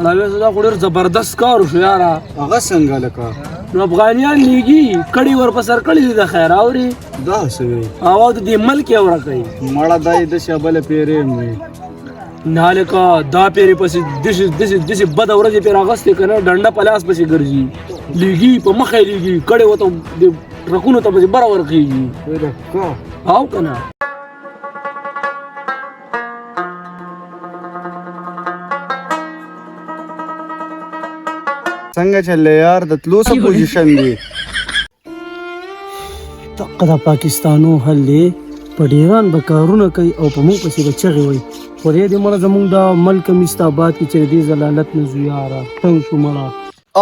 راویس دا خو ډېر زبردست کار وشو یاره. هغه څنګه لکه نو افغانیان لیږي کړي ورپسر کړي دي د خیر اورې داسې وي او د دې ملک یې ورکوي مړه دا یې داسې بله پیرې هم وي نه لکه دا پیرې پسې داسې بده ورځې پرې اخیستې که نه ډنډه په لاس پسې ګرځي لیږي په مخه یې لیږي کړي ورته د ټرکونو ته پسې بره ورخېږي او که نه څنګه چلې یار د تلو څه پوزیشن دی دقه د پاکستانو حل دی په ډیران به کارونه کوي او په موږ پسې به چغې وایي خدای دې مړه زموږ دا ملک مستاباد کې چې دې ضلالت نه ځو یاره تنګ شو مړه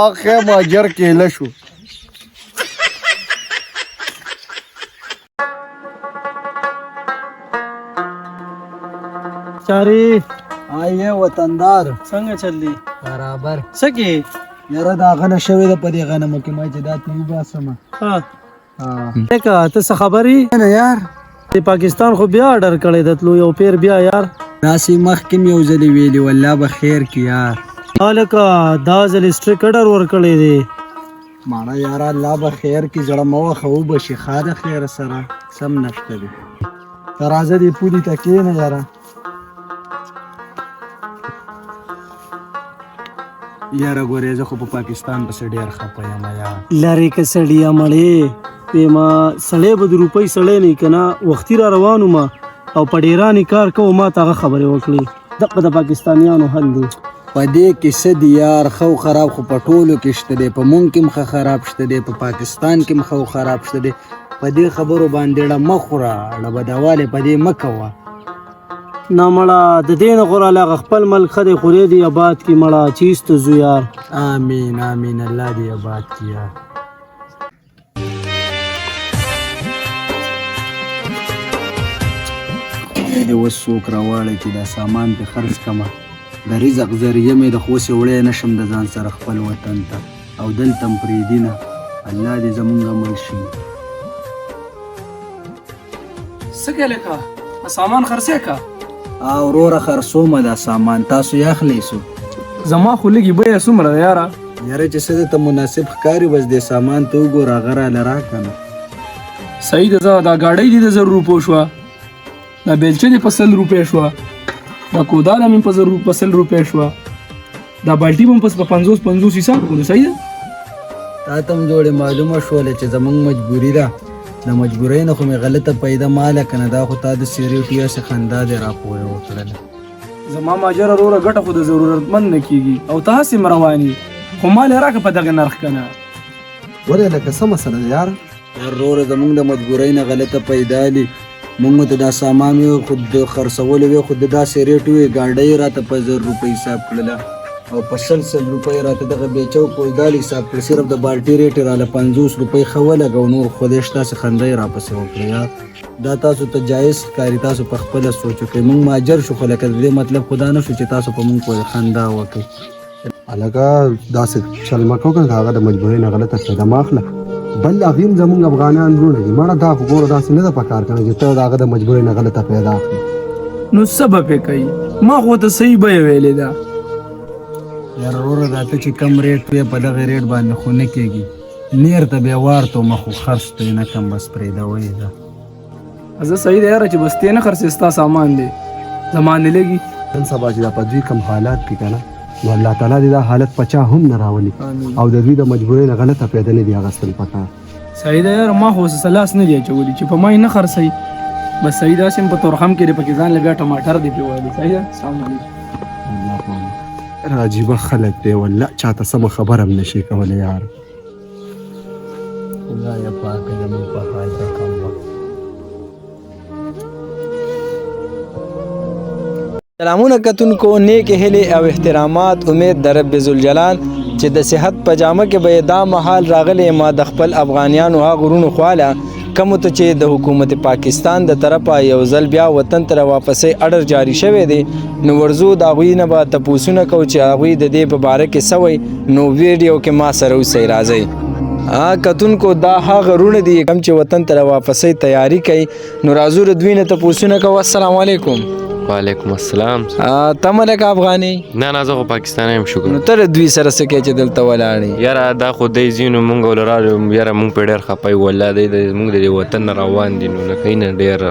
اخه ماجر کېله شو چارې آیه وطندار څنګه چل دی برابر څه کې یاره دا غنه شوې ده په دې غنمو کې ما چې دا تیو باسمه لکه ته څه خبرې نه یار د پاکستان خو بیا اډر کړی د تلو یو پیر بیا یار داسې مخکې مې یو ځلې ویلي والله به خیر کې یار هلکه دا ځل سټریک اډر ورکړی دی ماړه یاره الله به خیر کې زړه مه وخه وبشي ښه د خیر سره سم نشته دی ته راځه دې پولي ته کښېنه یاره یاره ګورې زه خو په پاکستان پسې ډېر خفه یم یار لرې که سړیه مړې ما سړی به د روپۍ سړی نه که نه وختي را روان وم او په ډیرانې کار کوو ما ته هغه خبرې وکړې دغه د پاکستانیانو حل دی په دې کې څه دي یار ښه او خراب خو په ټولو کې شته دی په مونږ کې هم ښه خراب شته دی په پاکستان کې هم ښه او خراب شته دی په دې خبرو باندې ډه مه خوره ډه بدوالې په دې مه کوه نه مړه د دې نه غوره هغه خپل ملک ښه دی خورې دی آباد کړي مړه چې ایسته ځو یار آمین آمین الله دې آباد کړي یار دې اوس څوک راواړی چې دا سامان پې خرڅ کړمه د رزق ذریعه مې د خوسې وړی نه شم د ځان سره خپل وطن ته او دلته م پرېږدي نه الله دې زمونږ مل شي څه کې لکه سامان خرڅې که او وروره خرڅومه دا سامان تاسو یې اخلی سو زما خو لږې بیه څومره ده یاره یاره چې څه درته مناسب ښکاري بس دې سامان ته وګوره هغه راله راکړه نو صحیح ده دا ګاډۍ دې د 100 روپو شوه دا بیلچه دې په 100 روپۍ شوه دا کوداله مې په 100 روپۍ شوه دا بالټي به په 50 حساب کړو صحیح ده تا ته هم جوړې معلومه شوله چې زمونږ مجبوري ده د مجبورۍ نه خو مې غلطه پیدا ماله که نه دا خو تا د سیریټیا څه خندا دې راپورې وکړله زما ماجره وروره ګټه خو د ضرورتمند نه کېږي او ته هسې م رواني خو مال یې راکړه په دغه نرخ که نه ولې لکه څه مسله ده یار وروره زمونږ د مجبورۍ نه غلطه پیدا دي مونږ ته دا سامان وي خو د خرڅولو وي خو د داسې ریټ وي ګاډۍ راته په 1000 روپۍ حساب کړله او په 100 روپۍ راته دغه بیچه او کودال حساب کړه صرف د بالټي ریټ یې راله 50 روپۍ ښه ولګه او نور خودی شته تاسې خنده یې راپسې وکړه یار دا تاسو ته جایز ښکاري تاسو په خپله سوچ وکړئ مونږ ماجر شو خو لکه د دې مطلب خو دا نه شو چې تاسو په مونږ پورې خندا وکړئ هلکه داسې چل مه کوه که د هغه د مجبورۍ نه غلطه فایده مه اخله بل هغې هم زمونږ افغانان وروڼه دي مړه دا خو ګوره داسې نه ده په کار کنه چې ته د هغه د مجبورۍ نه غلطه پیدا اخلي نو څه به پې کوي ما خو ته صحیح بیه ویلې ده یار وروره دا ته چې کم ریټ وی په دغه ریټ باندې خو نه کېږي نیر ته بیا وارته مه خو خرڅ ته یې نه کم بس پرېږدوئ ده زه صحیح دی یاره چې بس تی نه خرڅې ستا سامان دی زما نه لګي نن سبا چې دا په دوی کم حالات کې که نه نو الله تعالی دې دا حالت په چا هم نه راولي او د دوی د مجبورۍ نه غلطه پیدا نه دي اخیستل پکار صحیح ده یاره ما خو څه لاس نه دی اچولی چې په ما یې نه خرڅوي بس صحیح ده هسې په تورخم کې دی پکې ځان له بیا ټماټر دی پرې ویلي صحیح ده السلام علیکم عجیبه خلک دی والله چاته سمه خبره هم نشي کولی یار خدایه پاکه زموږ په حال رقم وکړه سلامونه کتونکو نیک هیلې او احترامات امید د رب ذوالجلال چې د صحت په جامه کې به دا محال راغلی ما د خپل افغانیانو هغه غرونو خواله کومو ته چې د حکومت پاکستان د طرفه یو ځل بیا وطن ته واپسې اډر جاری شوی دی نو ورځو د هغوی نه به تپوسونه کوو چې هغوی د دې په باره کې څه وایي نو ویډیو کې ما سره اوسئ راځئ کتونکو دا هغه غرونه دي کوم چې وطن ته واپسې تیاری کوي نو راځو د دوی نه تپوسونه کوو السلام علیکم وعلیکم السلام. ته ملک افغاني نه زه خو پاکستانی یم شکر. نو ته د دوی سره څه کوې چې دلته ولاړې؟ یاره دا خو دی ځینو مونږ ولرالو یاره مونږ پرې ډېر خفه یو والله دی مونږ د دې وطن نه روان دي نو لکه نه ډېر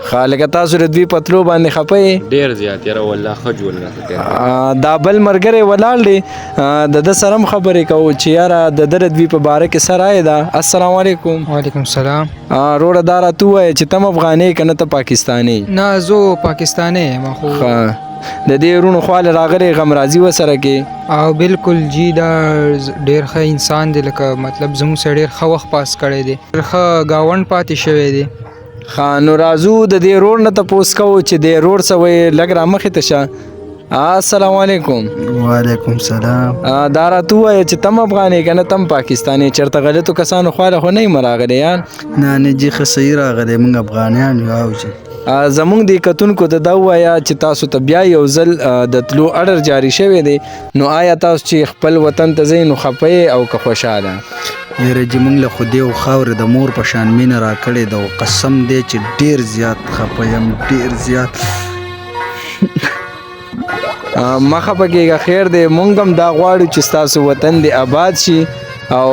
ښه لکه تاسو د دوی په تلو باندې خفه یې؟ ډېر زیات یاره والله ښه ژوند راته تېر. دا بل ملګری ولاړ دی د ده سره هم خبرې کوو چې یاره د ده د دوی په باره کې څه رایه ده. السلام علیکم. وعلیکم السلام. روړه دا راته ووایه چې ته هم افغاني که نه ته پاکستاني؟ نه زه پاکستانی یم خو د دې وروڼو خواله راغلی غمرازي ورسره کې؟ او بالکل جی دا ډېر ښه انسان دی لکه مطلب زموږ سره ډېر ښه وخت پاس کړی دی ډېر ښه ګاونډ پاتې شوی دی. نو راځو د دې روړ نه تپوس کوو چې د روړ څه وایي لږ را مخې ته شه. السلام علیکم. وعلیکم السلام. دا راته ووایه چې تم افغاني که نه تم پاکستاني چېرته غلطو کسانو خواله خو نه یم راغلی یار؟ نه جي ښه صحیح راغلی موږ افغانیان یو او چې زمونږ د کتونکو ته دا ووایه چې تاسو ته بیا یو ځل د تلو اډر جاري شوی دی نو آیا تاسو چې خپل وطن ته ځئ نو خفه او که خوشحاله؟ یاره جي موږ له خدای او خاورې د مور په شان مینه راکړې ده او قسم دی چې ډېر زیات خفه یم ډېر زیات. مه خفه کېږه خیر دی مونږ هم دا غواړو چې ستاسو وطن دې آباد شي او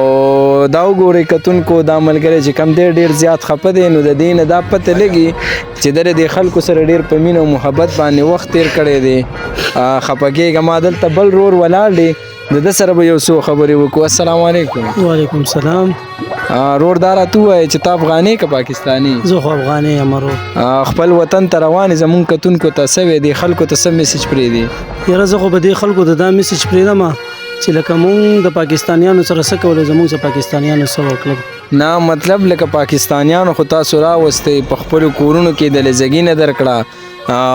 دا وګورئ کتونکو دا ملګری چې کم دی ډېر زیات خفه دی نو د دې نه دا پته لګي چې ده د دې خلکو سره ډېر په مینه او محبت باندې وخت تېر کړی دی. خفه کېږه ما دلته بل رور ولاړ دی د ده سره به یو څو خبرې وکړو. السلام علیکم. وعلیکم السلام. رور دا راته ووایه چې ته افغاني که پاکستاني؟ زه خو افغاني یم ورور. خپل وطن ته روان یې زمونږ کتونکو ته څه وې دې خلکو ته څه میسج پرېږدي؟ یاره زه خو به دې خلکو ته دا میسج پرېږدم چې لکه مونږ د پاکستانیانو سره څه کولو زمونږ سره پاکستانیانو څه وکړل. نه مطلب لکه پاکستانیانو خو تاسو راوستئ په خپلو کورونو کې د لزګي نه درکړه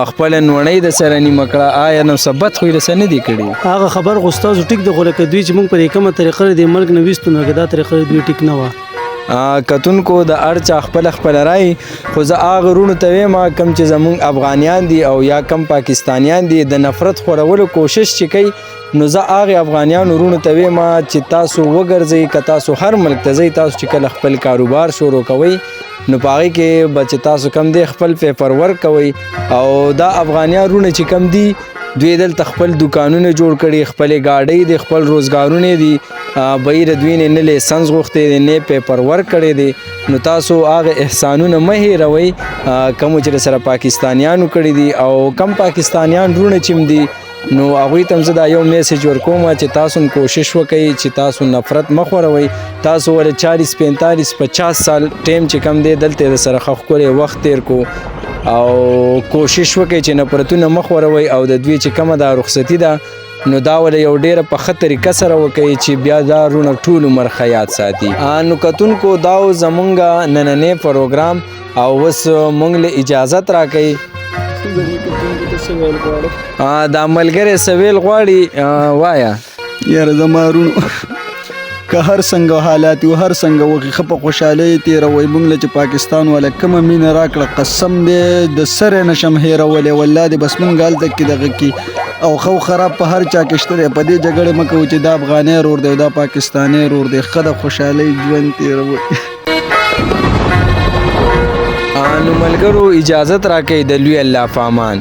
خپل نوڼۍ د سره نیمه کړه آیا نو ثبت خو یې رسه نه دي کړي؟ هغه خبر خو ستاسو ټیک دی خو لکه دوی چې مونږ په دې کومه طریقه د ملک نه ویستو نو دا طریقه دوی ټیک نه وه. کتونکو د هر چا خپل رای خو زه هغه وروڼو ته وایم کم چې زمونږ افغانیان دي او یا کم پاکستانیان دي د نفرت خورولو کوشش چې کوي نو زه هغې افغانیان وروڼو ته وایم چې تاسو وګرځئ که تاسو هر ملک ته ځئ تاسو چې کله خپل کاروبار شروع کوئ نو په هغې کې به چې تاسو کم دی خپل پیپر ورک کوئ او دا افغانیان وروڼه چې کم دي دوی دلته خپل دوکانونه جوړ کړي خپلې ګاډۍ دي خپل روزګارونه دي بهیر دوی نه لیسنس غوښتی دی نه پیپر ورک کړی دی نو تاسو هغه احسانونه مه هېروئ کومو چې سره پاکستانیانو کړي دي او کم پاکستانیان وروڼه چې دي نو هغوی ته هم زه دا یو میسج ورکوم چې تاسو هم کوشش وکړئ چې تاسو نفرت مه خوروئ تاسو ولې 40 45 50 سال ټیم چې کم دی دلته د سره ښه ښکلی وخت تیر کو او کوشش وکړئ چې نفرتونه مه خوروئ او د دوی چې کومه دا رخصتي ده نو دا ولې یو ډېره په ښه طریقه سره وکړئ چې بیا دا وروڼه ټول عمر ښه یاد ساتي. نو کتونکو دا و زمونږ نننی پروګرام او اوس مونږ له اجازت راکوئ دا ملګری سویل غواړي وایه. یاره زما وروڼو که هر څنګه حالات یو هر څنګه وکړي ښه په خوشحالۍ تېروئ موږ له چې پاکستان والا کومه مینه راکړه قسم دی د سره نشم هېرولی والله دی بس موږ هلته کې دغه کې او خو خراب په هر چا کې شته دی په دې جګړې مه کوو چې دا افغانی رور دی او دا پاکستانی رور دی ښه د خوشحالۍ ژوند تېروئ. نو ملګرو اجازت راکوئ د لوی الله په امان.